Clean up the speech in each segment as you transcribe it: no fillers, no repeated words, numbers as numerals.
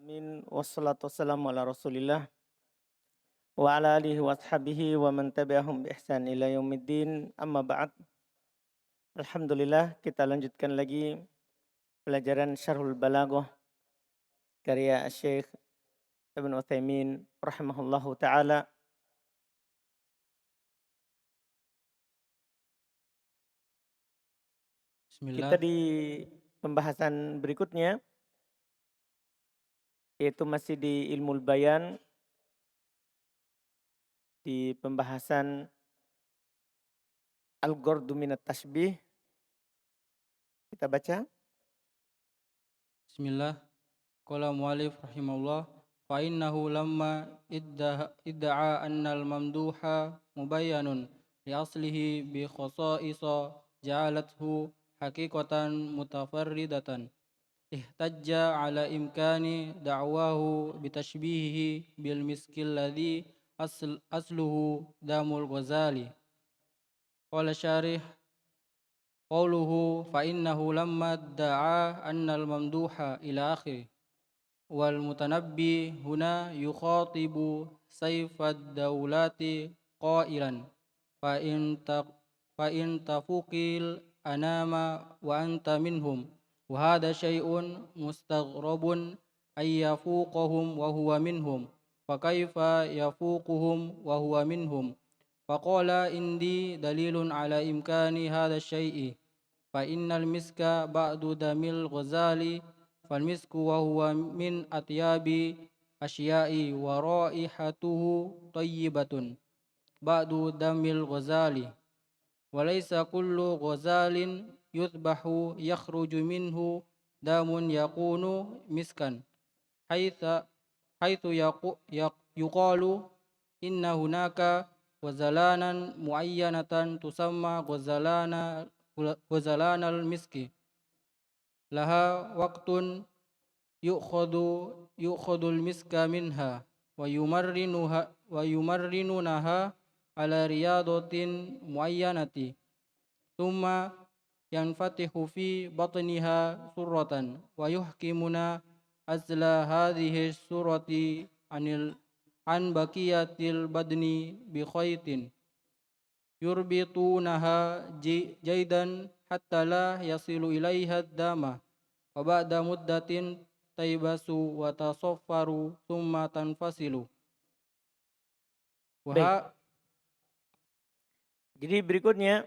Amin wassalatu wassalamu ala Rasulillah wa ala alihi wa ashabihi wa man tabi'ahum bi ihsan ila yaumiddin. Amma ba'd. Alhamdulillah kita lanjutkan lagi pelajaran Syarhul Balaghah karya Syekh Ibn Utsaimin rahimahullahu taala. Kita Bismillah. di pembahasan berikutnya yaitu masih di Ilmul Bayan, di pembahasan Al-Ghardu minat Tashbih. Kita baca. Bismillah. Qala mu'alif rahimahullah. Fa innahu lamma idda'a annal mamduha mubayyanun li aslihi bi khasa'isa ja'alathu haqiqatan mutafarridatan. Ihtajja ala imkani da'wahu bitashbihihi bil miskil ladhi asluhu damul ghazali. Qala syarih qawluhu fa innahu lamma da'a annal mamduha ila akhir wal mutanabbi huna yukhatibu sayfad daulati qailan fa in ta fa in tafuqil anama wa anta minhum wa hadha syai'un mustaghrabun ay yafuqahum wa huwa minhum fa kaifa yafuquhum wa huwa minhum faqala indi dalilun ala imkani hadha syai'i fa innal miska ba'du damil ghazali fal misku wa huwa min atyabi asya'i wa raihatuhu tayyibatun ba'du damil ghazali wa laysa kullu ghazalin yuthbahu yakhruju minhu damun yakunu miskan haitha yuqalu inna hunaka ghazalanan muayyanatan tusamma ghazalanal miski laha waqtun yu'khadul miska minha wa yumarrinunaha ala riyadatin muayyanati thumma yanfatihu fi batniha surratan wa yuhkimuna azla hadhihi surati an baqiyatil badni bi khaytin yurbitunaha jaidan hatta la yasilu ilaiha dama wa ba'da muddatin taybasu wa tasaffaru thumma tanfasilu Baik. wa Jadi berikutnya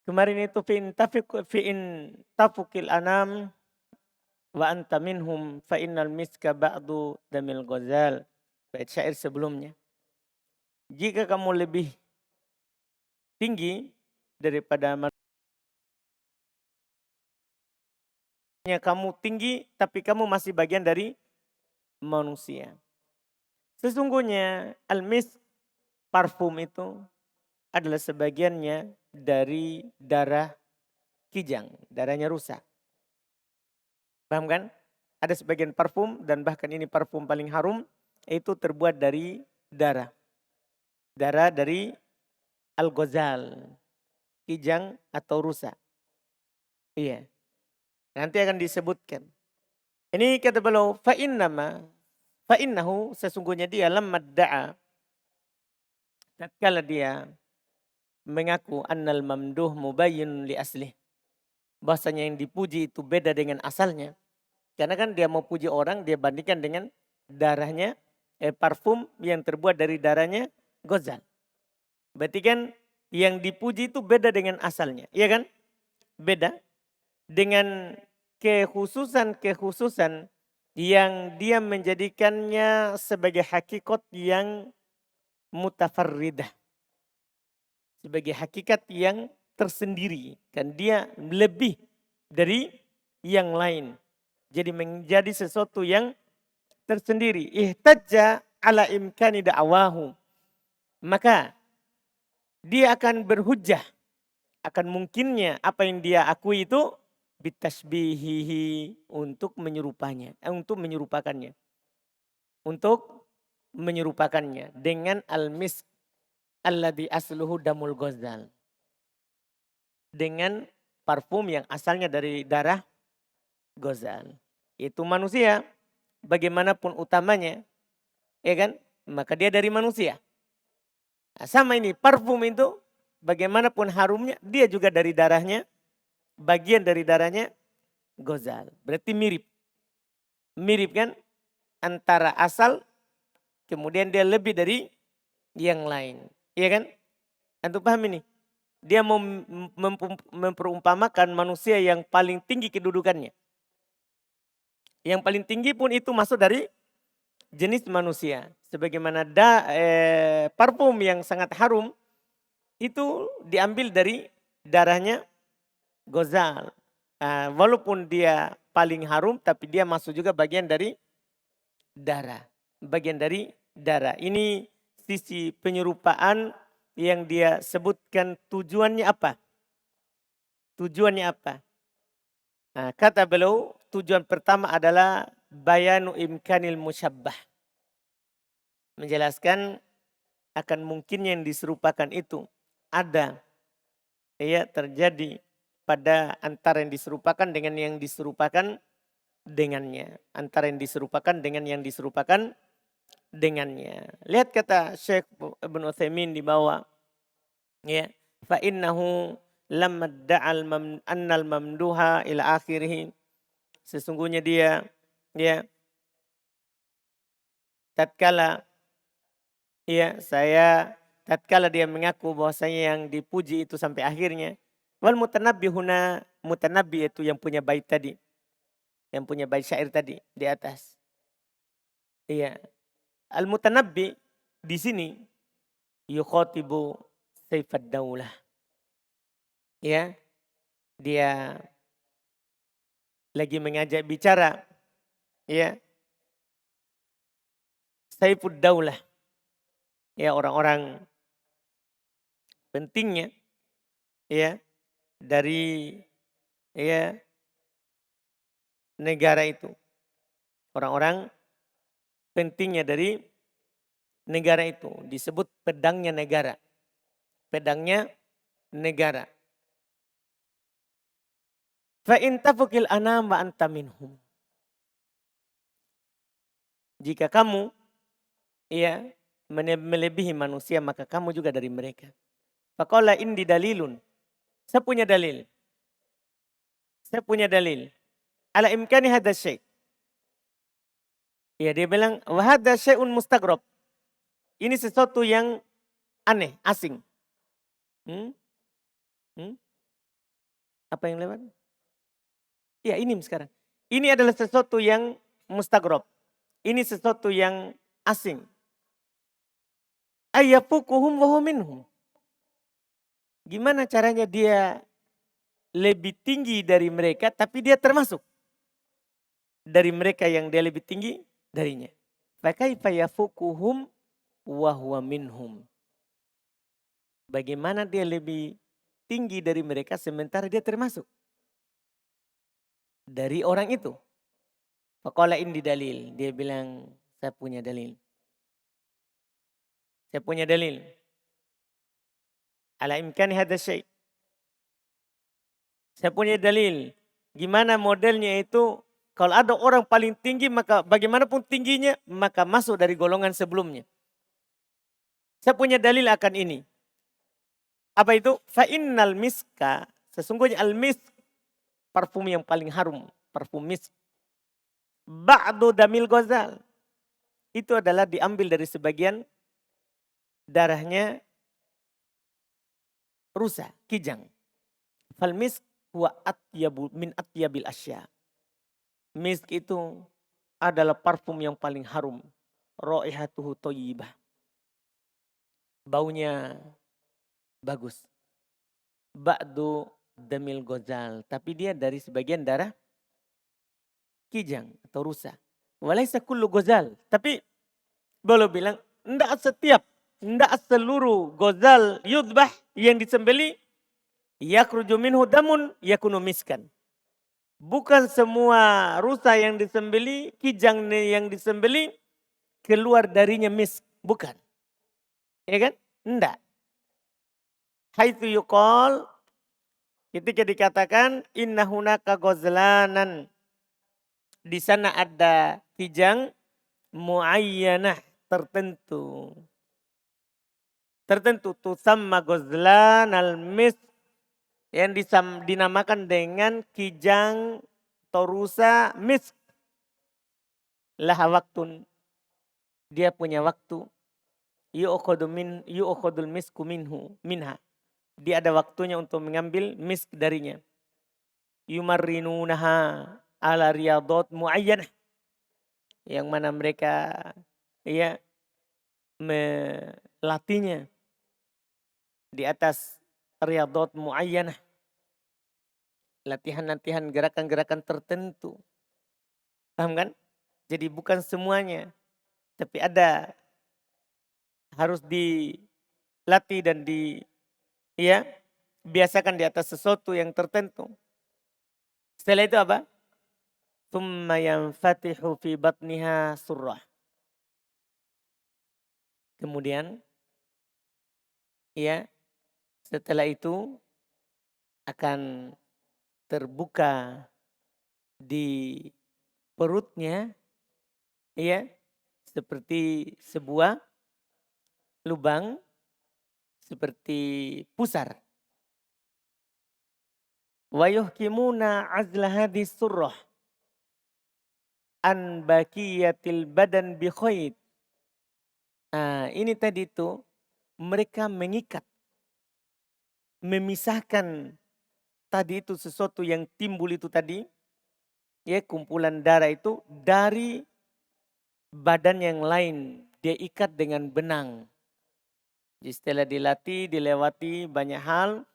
kemarin itu fi'in tafukil anam wa anta minhum fa innal miska ba'du damil ghazal. Bait syair sebelumnya. Jika kamu lebih tinggi daripada manusia, kamu tinggi tapi kamu masih bagian dari manusia. Sesungguhnya al-misk, parfum itu adalah sebagiannya dari darah kijang, darahnya rusa. Paham kan? Ada sebagian parfum dan bahkan ini parfum paling harum itu terbuat dari darah. Darah dari al-ghazal, kijang atau rusa. Iya. Nanti akan disebutkan. Ini kata beliau fa innahu sesungguhnya dia lamma da'a tatkala dia mengaku annal mamduh mubayyin li aslih. Bahasanya yang dipuji itu beda dengan asalnya. Karena kan dia mau puji orang, dia bandingkan dengan darahnya, parfum yang terbuat dari darahnya ghazal. Berarti kan yang dipuji itu beda dengan asalnya. Iya kan? Beda. Dengan kekhususan yang dia menjadikannya sebagai hakikat yang mutafarridah. Sebagai hakikat yang tersendiri. Kan dia lebih dari yang lain. Jadi menjadi sesuatu yang tersendiri. Ihtajja ala imkani da'wahu. Maka dia akan berhujjah. Akan mungkinnya apa yang dia akui itu bitashbihihi untuk menyerupanya. Untuk menyerupakannya. Untuk menyerupakannya dengan al-misk alladhi asluhu damul ghazal. Dengan parfum yang asalnya dari darah ghazal. Itu manusia, bagaimanapun utamanya, ya kan? Maka dia dari manusia. Nah, sama ini parfum itu bagaimanapun harumnya, dia juga dari darahnya, bagian dari darahnya gozal. Berarti mirip. Mirip kan? Antara asal, kemudian dia lebih dari yang lain. Iya kan? Antum paham ini? Dia memperumpamakan manusia yang paling tinggi kedudukannya. Yang paling tinggi pun itu masuk dari jenis manusia. Sebagaimana parfum yang sangat harum itu diambil dari darahnya gozal. Walaupun dia paling harum tapi dia masuk juga bagian dari darah. Bagian dari darah. Ini sisi penyerupaan yang dia sebutkan tujuannya apa? Tujuannya apa? Nah, kata beliau tujuan pertama adalah bayanu imkanil musyabbah. Menjelaskan akan mungkin yang diserupakan itu ada ya terjadi pada antara yang diserupakan dengan yang diserupakan dengannya. Antara yang diserupakan dengan yang diserupakan dengannya. Lihat kata Syekh Ibn Utsaimin di bawah. Ya, fa innahu lamma da'al annal mamduha ila akhirih. Sesungguhnya dia ya tatkala tatkala dia mengaku bahwasanya yang dipuji itu sampai akhirnya. Wal mutanabbi huna, mutanabbi itu yang punya bait tadi. Yang punya bait syair tadi di atas. Iya. Al mutanabbi di sini yukhatibu Saifad Daulah. Ya, dia lagi mengajak bicara ya Saifud Daulah. Ya orang-orang pentingnya ya dari ya negara itu. Orang-orang pentingnya dari negara itu disebut pedangnya negara. Pedangnya negara. Fa in tafukil anam wa anta minhum. Jika kamu ya melebihi manusia maka kamu juga dari mereka. Faqala indi dalilun. Saya punya dalil. Saya punya dalil. Ala imkani hadza syai'. Ya dia bilang wa hadza syai'un mustaghrab. Ini sesuatu yang aneh, asing. Hmm? Hmm? Apa yang lewat? Ya ini sekarang. Ini adalah sesuatu yang mustaghrab. Ini sesuatu yang asing. Ayyafukuhum wa hum minhum. Gimana caranya dia lebih tinggi dari mereka tapi dia termasuk dari mereka yang dia lebih tinggi darinya. Fakaifa yafukuhum wa huwa minhum. Bagaimana dia lebih tinggi dari mereka sementara dia termasuk dari orang itu. Faqala indi dalil. Dia bilang saya punya dalil. Saya punya dalil. Ala imkani hadza syai'. Saya punya dalil. Gimana modelnya itu kalau ada orang paling tinggi maka bagaimanapun tingginya maka masuk dari golongan sebelumnya. Saya punya dalil akan ini. Apa itu? Fa innal miska. Sesungguhnya al-misk parfum yang paling harum, parfum misk. Ba'du damil ghazal. Itu adalah diambil dari sebagian darahnya rusa, kijang. Fal misk huwa atyabu min atyabil asya. Misk itu adalah parfum yang paling harum. Raihatuhu thayyibah. Baunya bagus. Ba'du damil ghazal. Tapi dia dari sebagian darah kijang atau rusa. Walaysa kullu ghazal. Tapi beliau bilang, enggak seluruh ghazal yudbah yang disembeli yakhruju minhu damun yakunu miskan. Bukan semua rusa yang disembeli, kijang yang disembeli keluar darinya misk. Bukan. Ya kan? Enggak. Haitsu yuqal ketika dikatakan inna hunaka ghazlanan di sana ada kijang muayyanah tertentu. Tertentu tusamma ghazlan al-misk yang dinamakan dengan kijang torusa misk. Laha waktun, dia punya waktu. Yu'khadul misku minha. Dia ada waktunya untuk mengambil misk darinya. Yumarrinunaha ala riyadot muayyanah. Yang mana mereka ya melatihnya di atas riyadot muayyanah. Latihan-latihan gerakan-gerakan tertentu. Paham kan? Jadi bukan semuanya. Tapi ada harus dilatih dan ya, biasakan di atas sesuatu yang tertentu. Setelah itu apa? Tsumma yanfatihu fi batniha surrah. Kemudian ya, setelah itu akan terbuka di perutnya ya, seperti sebuah lubang seperti pusar. Wa yuhkimuna azla hadis surrah an baqiyatil badan bi khayd. Nah, ini tadi itu mereka mengikat, memisahkan tadi itu sesuatu yang timbul itu tadi, ya kumpulan darah itu dari badan yang lain. Dia ikat dengan benang. Jadi setelah dilatih, dilewati banyak hal,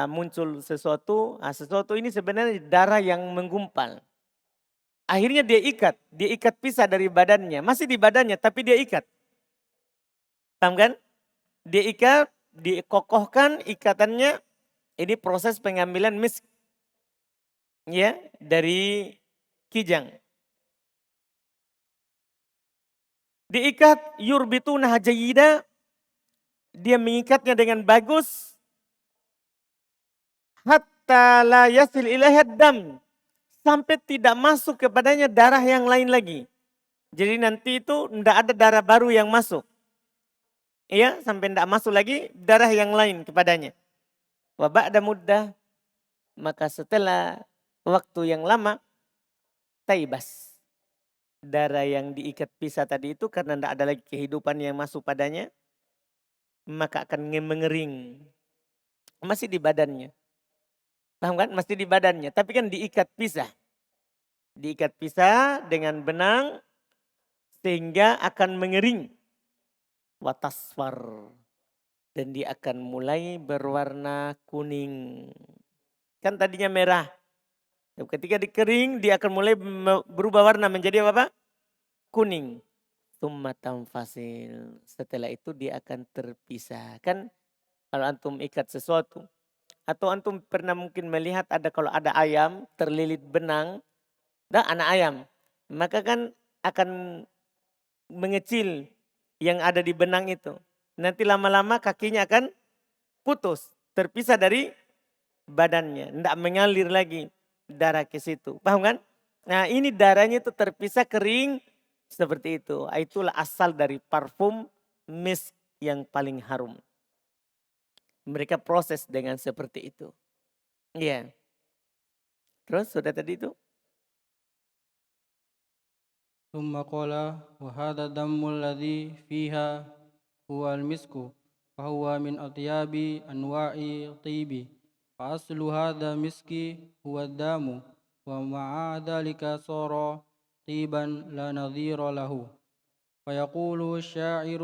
muncul sesuatu. Sesuatu ini sebenarnya darah yang menggumpal. Akhirnya dia ikat pisah dari badannya. Masih di badannya tapi dia ikat. Paham kan? Dia ikat, dikokohkan ikatannya. Ini proses pengambilan misk ya dari kijang. Diikat yurbituna jayyida, dia mengikatnya dengan bagus hatta la yasil ilaihi dam, sampai tidak masuk kepadanya darah yang lain lagi. Jadi nanti itu tidak ada darah baru yang masuk. Iya, sampai tidak masuk lagi darah yang lain kepadanya. Wa ba'da muddah, maka setelah waktu yang lama, taibas. Darah yang diikat pisah tadi itu karena tidak ada lagi kehidupan yang masuk padanya, maka akan mengering. Masih di badannya. Paham kan? Masih di badannya. Tapi kan diikat pisah. Diikat pisah dengan benang sehingga akan mengering. Watasfar. Dan dia akan mulai berwarna kuning. Kan tadinya merah. Ketika dikering dia akan mulai berubah warna menjadi apa? Kuning. Tumatam fasil. Setelah itu dia akan terpisah. Kan kalau antum ikat sesuatu. Atau antum pernah mungkin melihat ada kalau ada ayam terlilit benang. Anak ayam. Maka kan akan mengecil yang ada di benang itu. Nanti lama-lama kakinya akan putus. Terpisah dari badannya. Tidak mengalir lagi darah ke situ. Paham kan? Nah ini darahnya itu terpisah kering. Seperti itu. Itulah asal dari parfum misk yang paling harum. Mereka proses dengan seperti itu. Iya. Terus sudah tadi itu. ثم قال وهذا الدم الذي فيها هو المسك وهو من أطيب أنواع الطيب فأصل هذا المسك هو الدم ومع ذلك صار طيبا لا نظير له فيقول الشاعر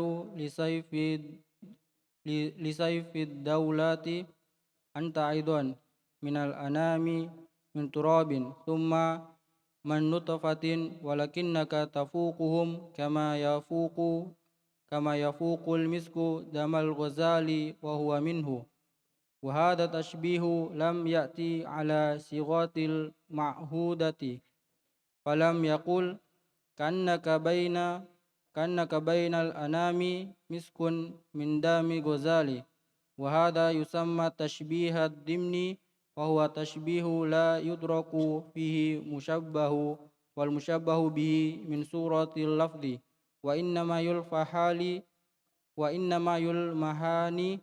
لسيف الدولة أنت أيضا من الأنام من تراب ثم من نطفة ولكنك تفوقهم كما يفوق المسك دم الغزال وهو منه وهذا تشبيه لم يأتي على صيغة المعهودة فلم يقل كأنك بين الأنام مسك من دم غزال وهذا يسمى تشبيه الضمن وهو تشبيه لا يدرك فيه مشبه والمشبه به من صورة اللفظ وإنما يلفحان وإنما يلمحان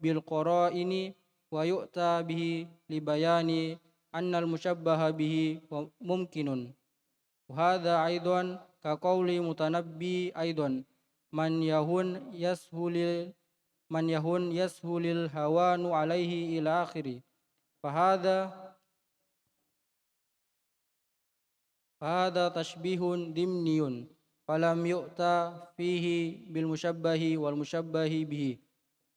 بالقرائن ويؤتى به لبيان أن المشبه به ممكن وهذا أيضا كقول متنبي أيضا من يهن يسهل الهوان عليه إلى آخره فهذا تشبيه ضمني فلم يؤتى فيه بالمشبه والمشبه به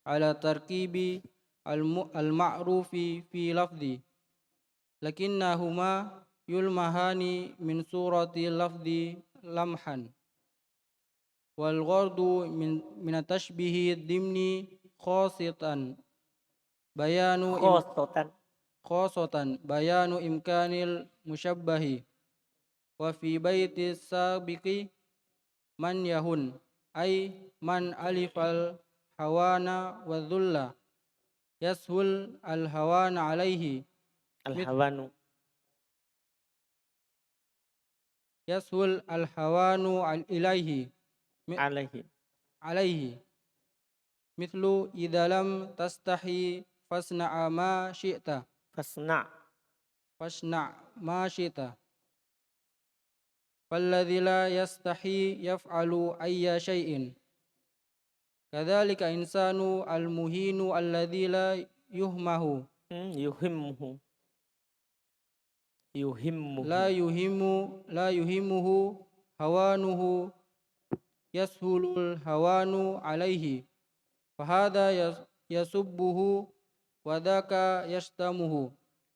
على تركيب المعروف في لفظ لكنهما يلمحان من صورة اللفظ لمحا والغرض من التشبيه الضمني بيان Khosotan. خاصة بيان إمكان المشبه وفي بيت السابق من يهن أي من ألف الهوان والذل يسهل الهوان عليه مثل Al-hawanu يسهل الهوان إليه alaihi. عليه مثل إذا لم تستحي فاصنع ما شئت Fasna' فالذي لا يستحي يفعل أي شيء كذلك إنسان المهين الذي لا يهمه yuhimmuhu. لا Yuhimmuhu. يهم لا يهمه هوانه يسهل الهوان عليه فهذا يسبه وذاك يشتمه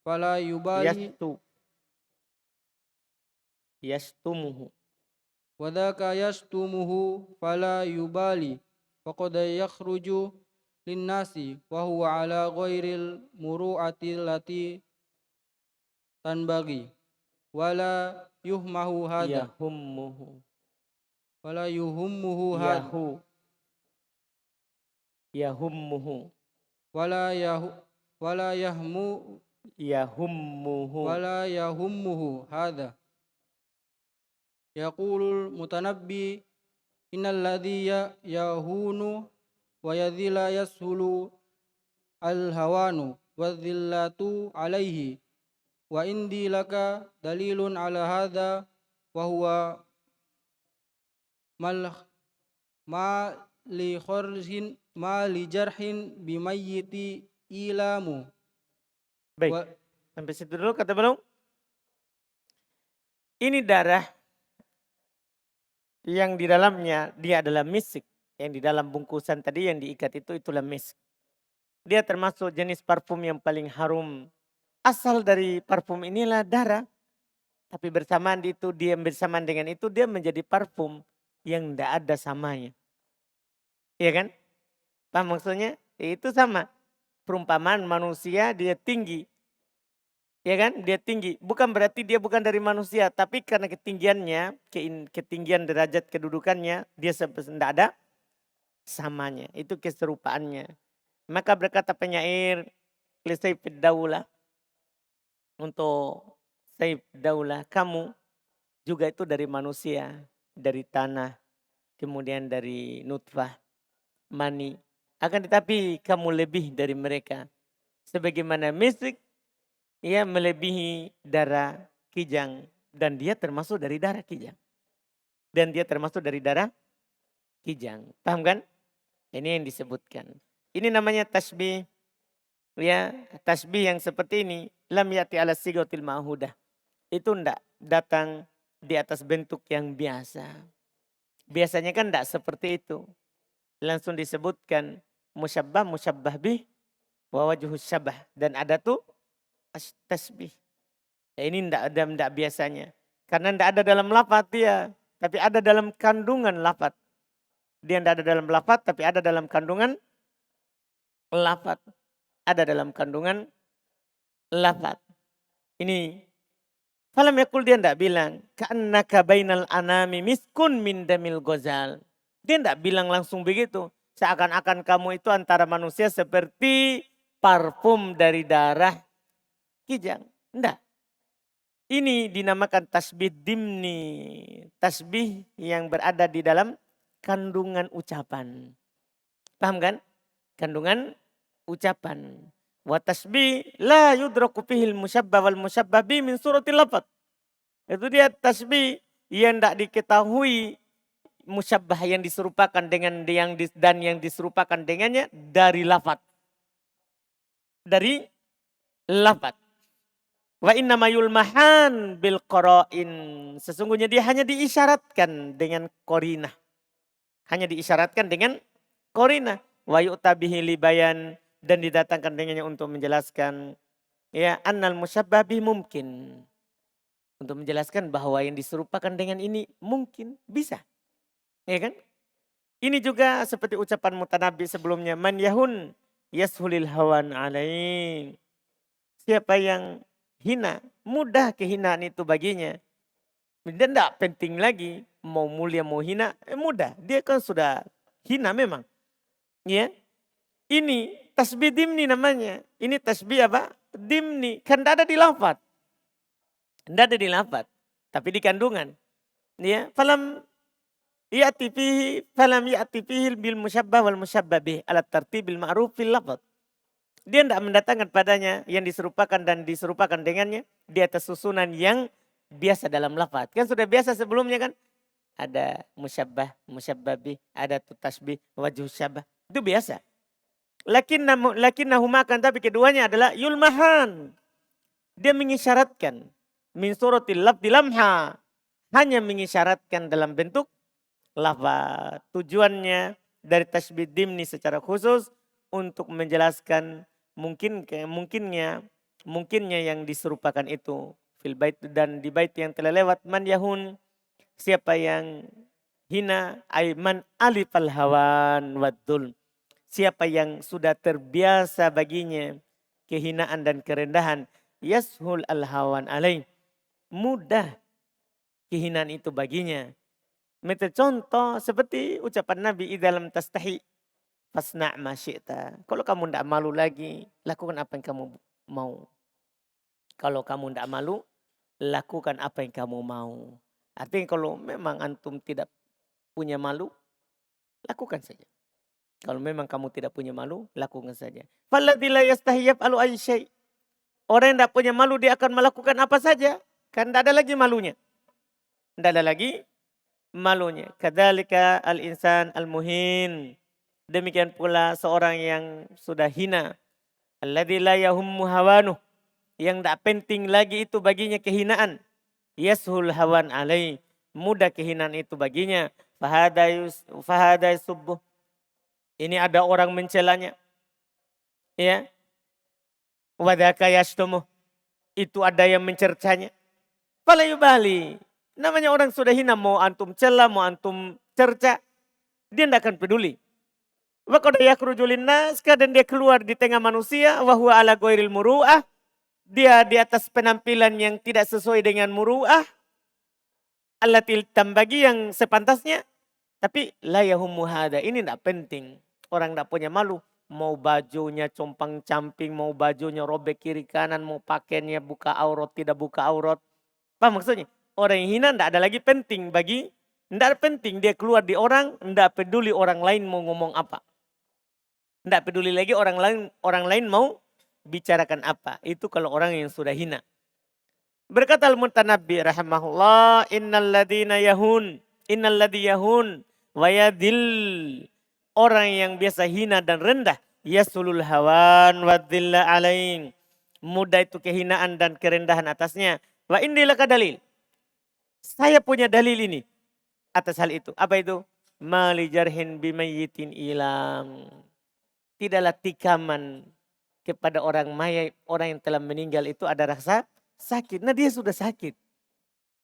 فلا يبالي Yastumuhu. وذاك يشتمه فلا يبالي فقد يخرج للناس وهو على غير المروءة التي تنبغي ولا يهمه هذا Yahummuhu. ولا يهمه هذا Yahu. Yahummuhu. ولا يه ولا يهم Yahummuhu. ولا يهمه هذا يقول المتنبي إن الذي يهون ويذل يسهل الهوان والذلة عليه وعندي لك دليل على هذا وهو ما لجرح بميت إيلام Baik, sampai situ dulu kata beliau. Ini darah yang di dalamnya dia adalah misik. Yang di dalam bungkusan tadi yang diikat itulah misik. Dia termasuk jenis parfum yang paling harum. Asal dari parfum inilah darah. Tapi bersamaan itu dia bersamaan dengan itu dia menjadi parfum yang tidak ada samanya. Iya kan? Paham maksudnya? Itu sama. Perumpamaan manusia dia tinggi. Ya kan? Dia tinggi. Bukan berarti dia bukan dari manusia. Tapi karena ketinggiannya, ketinggian derajat kedudukannya, dia tidak ada samanya. Itu keserupaannya. Maka berkata penyair, Lisayf Daulah. Untuk Saif Daulah, kamu juga itu dari manusia. Dari tanah. Kemudian dari nutfah, mani. Akan tetapi kamu lebih dari mereka. Sebagaimana misik, ia melebihi darah kijang. Dan dia termasuk dari darah kijang. Paham kan? Ini yang disebutkan. Ini namanya tasbih. Ya, tasbih yang seperti ini. Lam yati ala sigotil ma'hudah. Itu ndak datang di atas bentuk yang biasa. Biasanya kan ndak seperti itu. Langsung disebutkan musyabbah bih wa wajhus syabah. Dan ada tuh tasbih. Ya, ini ndak biasanya. Karena ndak ada dalam lafaz dia. Tapi ada dalam kandungan lafaz. Dia ndak ada dalam lafaz tapi ada dalam kandungan lafaz. Ada dalam kandungan lafaz. Ini falam yakul dia ndak bilang ka'annaka bainal anami miskun min damil ghazal. Dia ndak bilang langsung begitu. Seakan-akan kamu itu antara manusia seperti parfum dari darah kijang. Ndak. Ini dinamakan tasbih dimni. Tasbih yang berada di dalam kandungan ucapan. Paham kan? Kandungan ucapan. Wa tasbih la yudraku fihil musyabbah wal musyabbah bi min suratil lafaz. Itu dia tasbih yang tidak diketahui musyabbah yang diserupakan dengan dan yang diserupakan dengannya dari lafaz. Dari lafaz. Wa inna mayul mahan bil qara'in. Sesungguhnya dia hanya diisyaratkan dengan qarinah. Hanya diisyaratkan dengan qarinah. Wa yu'tabihi libayan, dan didatangkan dengannya untuk menjelaskan ya annal musyabbah bih mungkin. Untuk menjelaskan bahwa yang diserupakan dengan ini mungkin bisa. Ya kan? Ini juga seperti ucapan Mutanabbi sebelumnya. Man yahun yashulil hawan alaih. Siapa yang hina, mudah kehinaan itu baginya. Dia tidak penting lagi mau mulia mau hina, mudah. Dia kan sudah hina memang. Ya, ini tasbih dimni namanya. Ini tasbih apa? Dimni. Kan tidak ada di lafaz. Tidak ada di lafaz. Tapi di kandungan. Ya, falam ya'ti fihi bil musyabbah wal musyabbah bih ala tartibil ma'ruf fil lafaz. Dia tidak mendatangkan padanya yang diserupakan dan diserupakan dengannya di atas susunan yang biasa dalam lafaz. Kan sudah biasa sebelumnya kan? Ada musyabbah, musyabbabi, ada tasbih, wajhu syabah. Itu biasa. Lakinnahuma kan tapi keduanya adalah yulmahan. Dia mengisyaratkan. Min suratil lafzi lamha. Hanya mengisyaratkan dalam bentuk lafaz. Tujuannya dari tasbih dimni secara khusus untuk menjelaskan mungkinnya yang diserupakan itu fil bait, dan di bait yang telah lewat man yahun, siapa yang hina man alifal hawan wadul, siapa yang sudah terbiasa baginya kehinaan dan kerendahan, yashul al hawan alaih, mudah kehinaan itu baginya. Metode contoh seperti ucapan Nabi dalam tastahi fasna' ma syi'ta. Kalau kamu tidak malu lagi, lakukan apa yang kamu mau. Kalau kamu tidak malu, lakukan apa yang kamu mau. Artinya kalau memang antum tidak punya malu, lakukan saja. Kalau memang kamu tidak punya malu, lakukan saja. Falladzi la yastahi yaf'alu ayy syai'. Orang yang tidak punya malu, dia akan melakukan apa saja. Kan tidak ada lagi malunya. Tidak ada lagi malunya. Kadzalika al-insan al-muhin. Demikian pula seorang yang sudah hina. Alladzi la yahummu hawanuh. Yang tidak penting lagi itu baginya kehinaan. Yashul hawan alaih. Mudah kehinaan itu baginya. Fahadai subuh. Ini ada orang mencelanya. Ya. Wadaka yashtumuh. Itu ada yang mencercanya. Fala yubali. Namanya orang sudah hina, mau antum cela, mau antum cerca, dia tidak akan peduli. Wa qad yakhruju linnas, dan dia keluar di tengah manusia, wa huwa ala ghairil muru'ah, dia di atas penampilan yang tidak sesuai dengan muru'ah, allatil tambagi yang sepantasnya, tapi la yahummu hada, ini tidak penting. Orang tidak punya malu, mau bajunya compang-camping, mau bajunya robek kiri kanan, mau pakaiannya buka aurat, tidak buka aurat. Apa maksudnya? Orang yang hina tidak ada lagi penting bagi, tidak penting dia keluar di orang, tidak peduli orang lain mau ngomong apa. Tidak peduli lagi orang lain mau bicarakan apa. Itu kalau orang yang sudah hina. Berkata Al-Mutanabbi rahimahullah, innal ladzi yahun wa yadil. Orang yang biasa hina dan rendah, yasulul hawan wa dhilla alaih. Mudah itu kehinaan dan kerendahan atasnya. Wa indi laka dalil. Saya punya dalil ini atas hal itu. Apa itu? Mali jarhin bimayyitin ilam. Tidaklah tikaman kepada orang mayat, orang yang telah meninggal itu ada rasa sakit. Nah dia sudah sakit.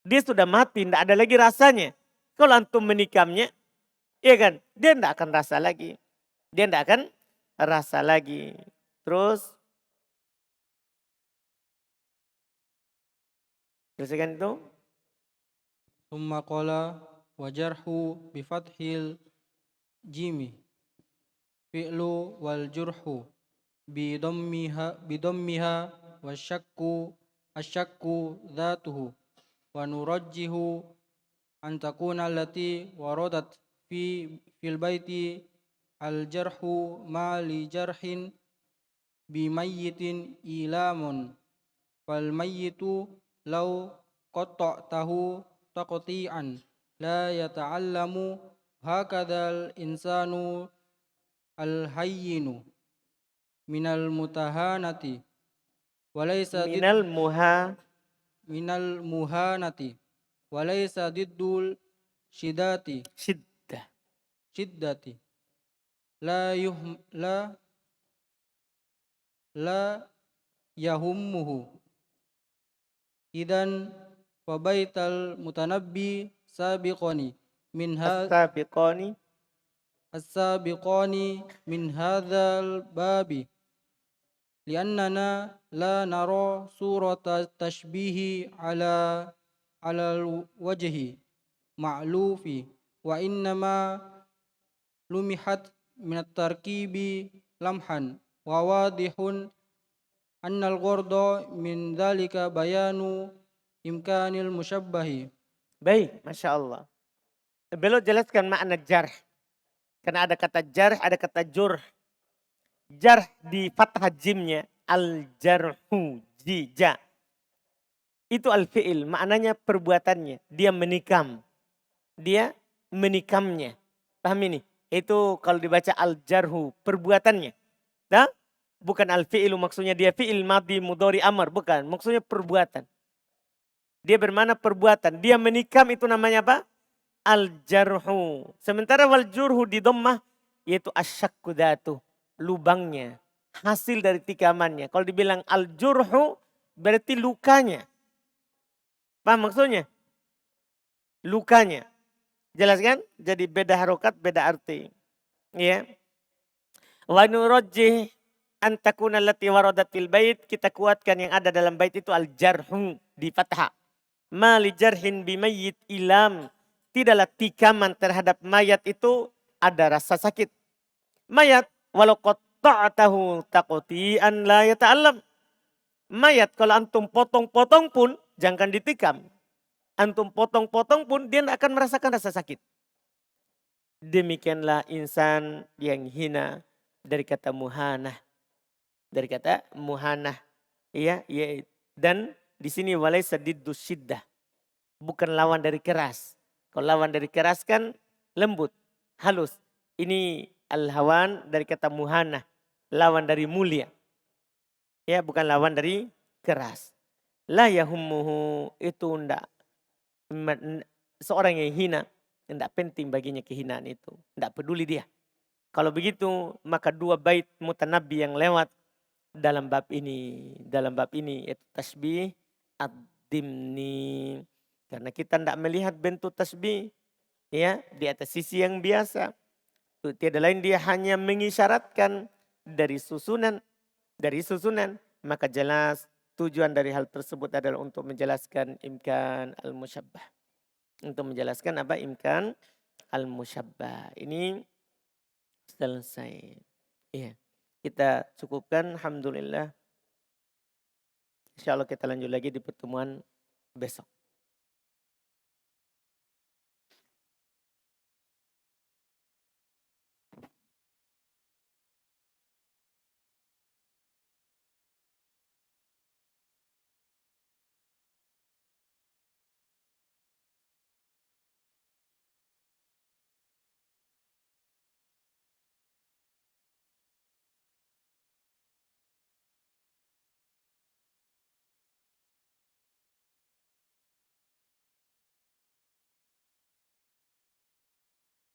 Dia sudah mati, tidak ada lagi rasanya. Kalau antum menikamnya, ya kan, dia tidak akan rasa lagi. Dia tidak akan rasa lagi. Terus kan itu. Summa qala wajarhu bifathil jimi fi'lu wal jurhu bidammiha wasyakku asyakku dhatuhu wa nurajjihu an takuna allati waradat fil baiti al jarhu ma li jarhin bi mayyitin ilamun fal mayyitu law qatta'tahu taqti'an la yata'allamu hakadzal insanu al hayyinu minal mutahanati walaysa Minal minal muhanati walaysa diddul syidati syiddah. syiddati la la yahummuhu idan fabaital mutanabbi sabiqani min As-sabiqani. as-sabiqani min hadzal babi li'annana la nara surata tashbihi ala wajhi ma'lufi wa innama lumihat minat tarkibi lamhan wa wadihun annal gharda min dhalika bayanu imkanil musyabbahi. Baik, Masya Allah. Beliau jelaskan makna jarh. Karena ada kata jarh, ada kata jurh. Jarh di fathah jimnya. Al-jarhu, jija. Itu al-fi'il, maknanya perbuatannya. Dia menikam. Dia menikamnya. Paham ini? Itu kalau dibaca al-jarhu, perbuatannya. Nah, bukan al-fi'ilu maksudnya dia fi'il madhi mudhari amar. Bukan, maksudnya perbuatan. Dia bermana perbuatan. Dia menikam itu namanya apa? Al-jarhu. Sementara wal jurhu di dhammah yaitu asyakku dhatu, lubangnya, hasil dari tikamannya. Kalau dibilang al-jurhu berarti lukanya. Paham maksudnya? Lukanya. Jelas kan? Jadi beda harokat, beda arti. Ya. Wa nurajjih an takuna allati waradat fil bait, kita kuatkan yang ada dalam bait itu al-jarhu di fathah. Ma li jarhin bimayyit ilam, tidaklah tikaman terhadap mayat itu ada rasa sakit. Mayat walau qatta'tahu taqti'an la yata'allam. Mayat kalau antum potong-potong pun jangan ditikam. Antum potong-potong pun dia tidak akan merasakan rasa sakit. Demikianlah insan yang hina dari kata muhanah. Dari kata muhanah. Iya, iya. Dan di sini walaysa diddu syiddah. Bukan lawan dari keras. Kalau lawan dari keras kan lembut, halus. Ini al-hawan dari kata muhanah, lawan dari mulia. Ya, bukan lawan dari keras. La yahummuhu, itu ndak, seorang yang hina, tidak penting baginya kehinaan itu. Tidak peduli dia. Kalau begitu maka dua bait mutanabbi yang lewat dalam bab ini. Dalam bab ini yaitu tasbih ad-dimni. Karena kita tidak melihat bentuk tasbih ya di atas sisi yang biasa. Tiada lain dia hanya mengisyaratkan dari susunan. Dari susunan. Maka jelas tujuan dari hal tersebut adalah untuk menjelaskan imkan al-musyabbah. Untuk menjelaskan apa imkan al-musyabbah. Ini selesai. Iya. Kita cukupkan. Alhamdulillah. Insya Allah kita lanjut lagi di pertemuan besok.